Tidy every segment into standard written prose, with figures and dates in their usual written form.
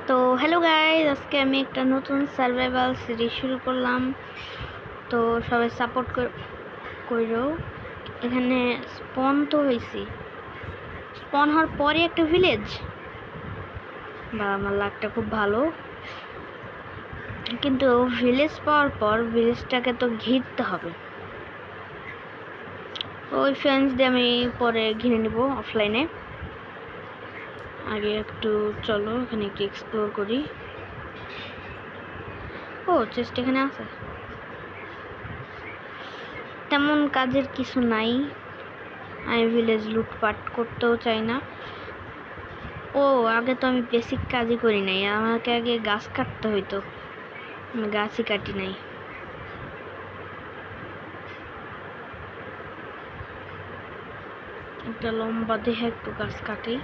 তো hello guys, আজকে আমি একটা নতুন সার্ভাইভাল সিরিজ শুরু করলাম। তো সবাই সাপোর্ট করো। এখানে স্পন তো হয়েছি, স্পন হওয়ার পরে একটা ভিলেজ, বা আমার লাকটা খুব ভালো। কিন্তু ভিলেজ পাওয়ার পর ভিলেজটাকে তো ঘিরতে হবে। ওই ফ্রেন্ডস দিয়ে আমি পরে ঘিরে নিব অফলাইনে। আগে একটু চলো এখানে একটু এক্সপ্লোর করি। ও চেস্ট এখানে আছে, তেমন কাজের কিছু নাই। আমি ভিলেজ লুটপাট করতেও চাই না। ও আগে তো আমি বেসিক কাজই করি নাই, আমাকে আগে গাছ কাটতে হইতো, আমি গাছই কাটি নাই। একটা লম্বা দেখে একটু গাছ কাটি,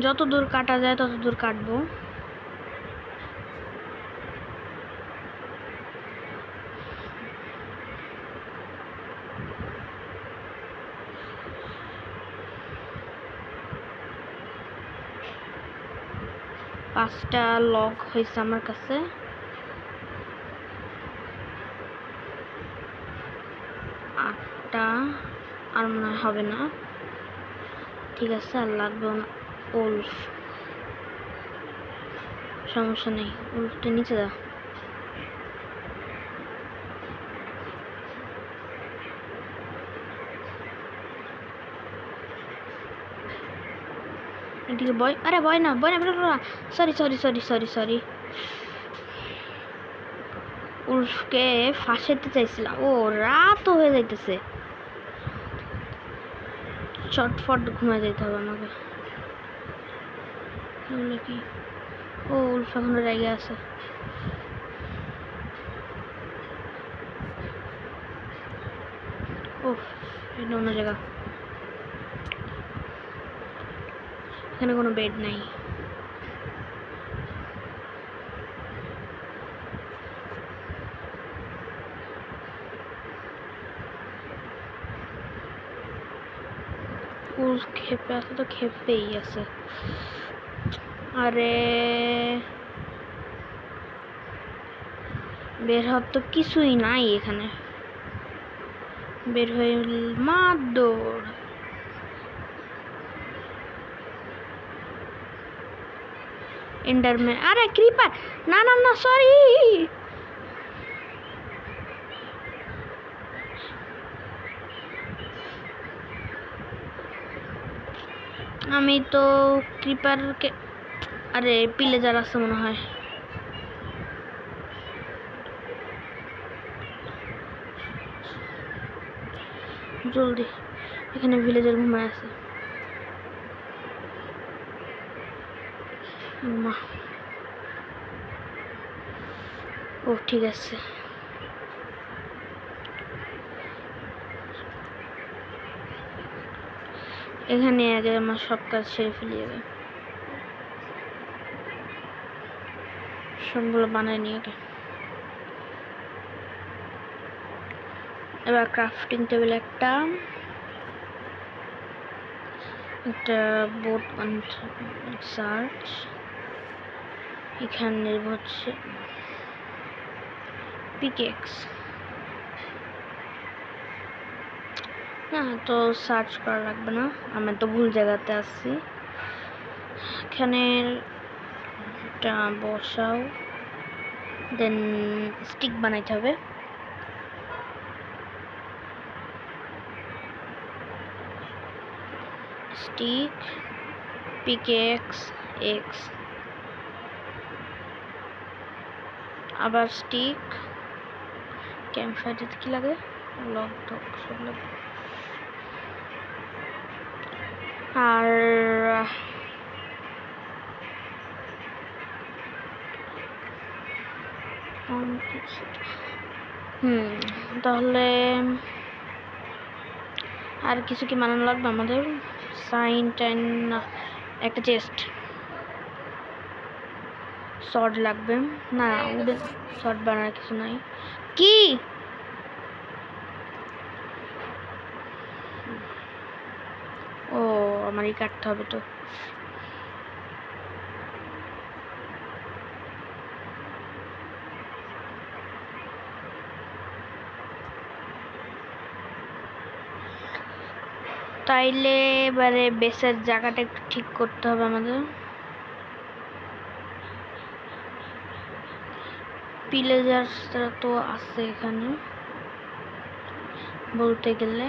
যত দূর কাটা যায় তত দূর কাটবো। পাঁচটা লগ হয়েছে আমার কাছে। আটটা আর মনে হবে না। ঠিক আছে, আর লাগবে না। উলফ সমস্যা নেই, উলফটা নিচে দাও। এদিকে বয়, আরে বয় না, বয় না, sorry sorry sorry sorry sorry. উলফকে ফাঁসাইতে চাইছিলাম। ও রাতও হয়ে যাইতেছে, চটফট ঘুমায় যেতে হবে আমাকে। কি ও উলফ এখনো রেগে আছে। ও এটা অন্য জায়গা, এখানে কোনো বেড নাই। খেপে আছে তো খেপেই আছে। আরে বের হওয়ার তো কিছুই নাই এখানে, বের হয়ে মার দৌড়। এন্ডারম্যান, আরে ক্রিপার, না না না সরি। আমি তো ক্রিপারকে, আরে পিলেজার আছে মনে হয়। জলদি, এখানে ভিলেজার ঘুমায় আছে। মা ও ঠিক আছে, এখানে আগে আমার সব কাজ সেরে ফেলি, যাবে সবগুলো বানায় নিয়ে আগে। এবার ক্রাফটিং টেবিল একটা বোট সার্চ, এখানে হচ্ছে পিকেক্স। না তো সার্চ করা লাগবে না, আমি তো ভুল জায়গাতে আছি। এখানে একটা বসাও, দেন স্টিক বানাইতে হবে। স্টিক, পিকেক্স, এক্স, আবার স্টিক, ক্যাম্প ফায়ার কি লাগে, লগ টক সব লাগে। আর তাহলে আর কিছু কি বানানো লাগবে আমাদের? সাইন টাইন না, একটা চেস্ট, শর্ট লাগবে না, উডেন শর্ট বানানোর কিছু নাই। কি ও আমারই কাটতে হবে তো। তাইলে এবারে বেসের জায়গাটা একটু ঠিক করতে হবে আমাদের। পিলেজার্সরা তো আছে এখানে বলতে গেলে।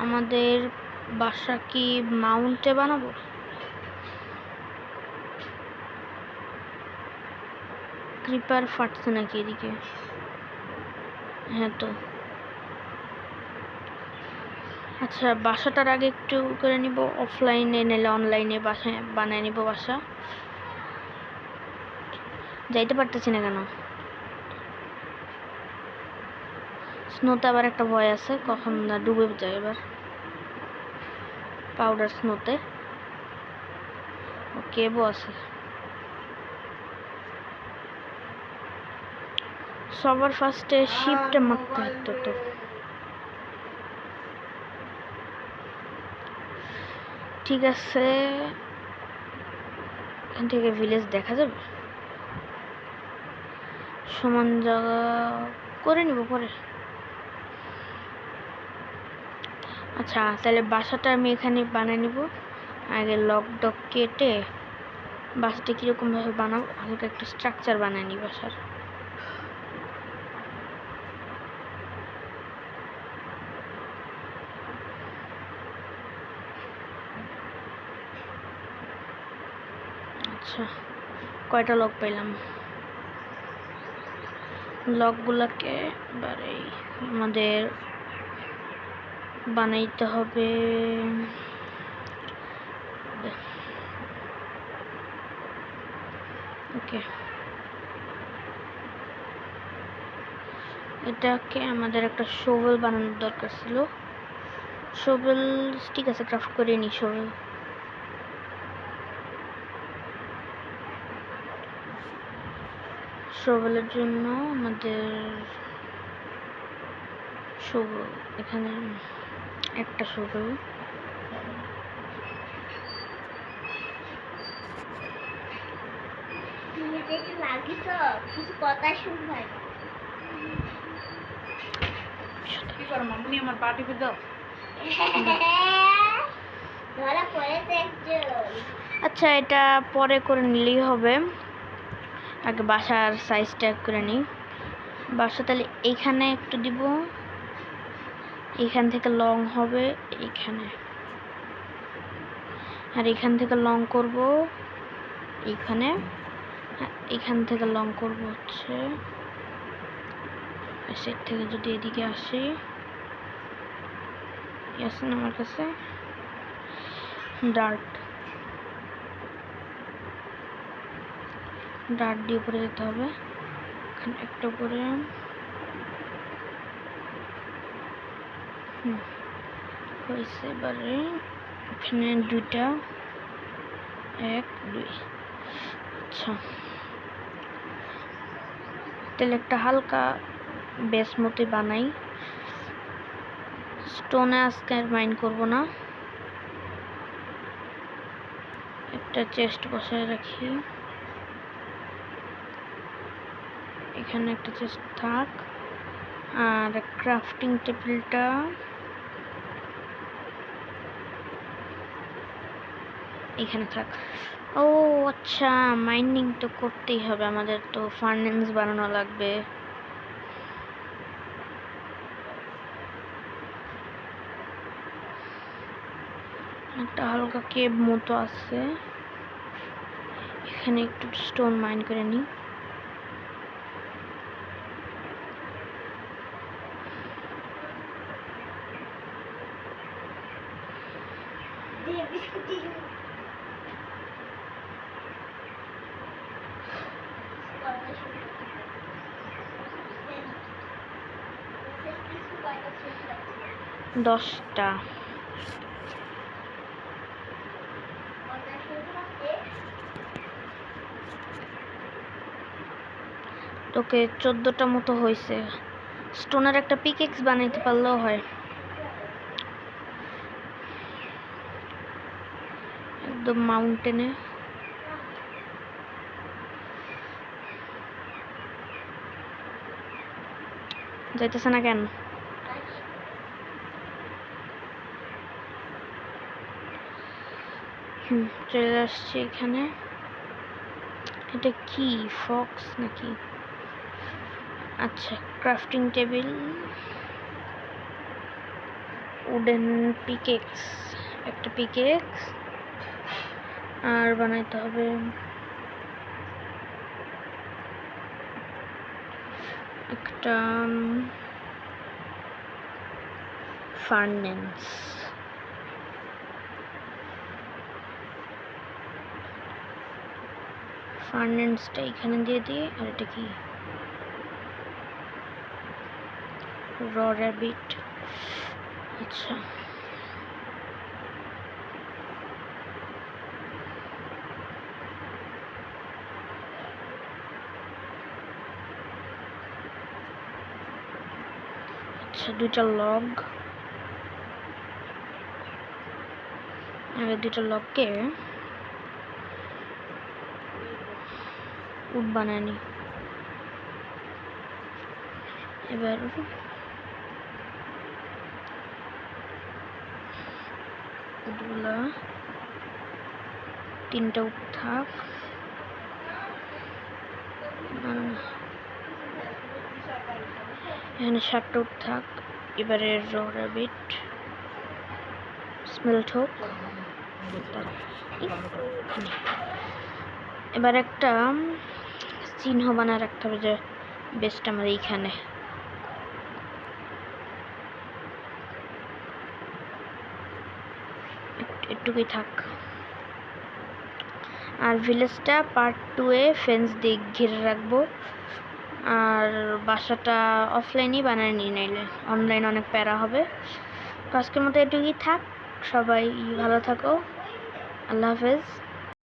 আমাদের বাসা কি মাউন্টে বানাবো? ক্রিপার ফাটছে নাকি এদিকে? হ্যাঁ তো। আচ্ছা, বাসাটার আগে একটু করে নিব, অফলাইনে নিলে অনলাইনে বাসায় বানায় নিব বাসা। যাইতে পারতেছি না কেন? স্নোতে আবার একটা ভয় আছে, কখন না ডুবে যায় এবার পাউডার স্নোতে। কেবও আছে। সবার ফার্স্টে শিপটা মারতে হতো তো। ঠিক আছে, এখান থেকে ভিলেজ দেখা যাবে। সমান জায়গা করে নিব পরে। আচ্ছা, তাহলে বাসাটা আমি এখানে বানিয়ে নিব। আগে লক ডক কেটে বাসাটা কিরকম ভাবে বানাবো, হালকা একটা স্ট্রাকচার বানিয়ে নিই বাসার। আচ্ছা, কয়টা লক পাইলাম? লকগুলোকে এবারে আমাদের বানাইতে হবে। ওকে, এটাকে আমাদের একটা শোভেল বানানোর দরকার ছিল। শোভেল ঠিক আছে, ক্রাফট করে নি শোভেল। শোভেলের জন্য আমাদের শোভেল এখানে একটা শোভেল। কিছু কথা শুনবাই কি করো মাম্মি, আমার পার্টি করে দাও। আচ্ছা, এটা পরে করে নিলেই হবে। আগে বাসার সাইজটা করে নিই। বাসা তাহলে এইখানে একটু দিব, এইখান থেকে লং হবে এইখানে, আর এখান থেকে লং করব এইখানে, এখান থেকে লং করব হচ্ছে সেট থেকে। যদি এদিকে আসি, আছে না আমার কাছে ডার্ট দিয়ে উপরে যেতে হবে। এখানে একটা উপরে হয়েছে। এবারে এখানে দুইটা, 1 2। আচ্ছা, তাহলে একটা হালকা বেস মতো বানাই। স্টোনে আজকে আর মাইন্ড করব না, একটা চেস্ট বসায় রাখি। এখানে একটা চেস্ট থাক, আর ক্রাফটিং টেবিলটা এখানে থাক। ও আচ্ছা, মাইনিং তো করতেই হবে আমাদের, তো ফার্নেস বানানো লাগবে। একটা হালকা কেভ মতো আছে, এখানে একটু স্টোন মাইন করে নিই। দশটা। তোকে 14টা মতো হয়েছে। স্টোনের একটা পিকেক্স বানাইতে পারলেও হয়। একদম মাউন্টেনে। যাইতেছে না কেন? চলে আসছে এখানে। এটা কি ফক্স নাকি? আচ্ছা, ক্রাফটিং টেবিল, উডেন পিকেক্স, একটা পিকেক্স, আর বানাইতে হবে একটা ফার্নেন্স। ফার্নেন্সটা এখানে দিয়ে দিয়ে। আর এটা কি? র র্যাবিট। আচ্ছা, আচ্ছা, দুইটা লগ। আগে দুইটা লগকে উড বানায় নি। এবার উডগুলা তিনটা উড থাক। এখানে 7টা উড থাক। এবারে র র্যাবিট স্মেল্ট হোক। এবার একটা চিহ্ন বানায় রাখতে হবে যে বেস্ট আমার এইখানে। এটুকুই থাক। আর ভিলেজটা পার্ট 2 এ ফেন্স দিয়ে ঘিরে রাখবো। আর বাসাটা অফলাইনই বানায় নিয়ে নাইলে অনলাইন অনেক প্যারা হবে। তো আজকের মতো এটুকুই থাক। সবাই ভালো থাকো। আল্লাহ হাফেজ।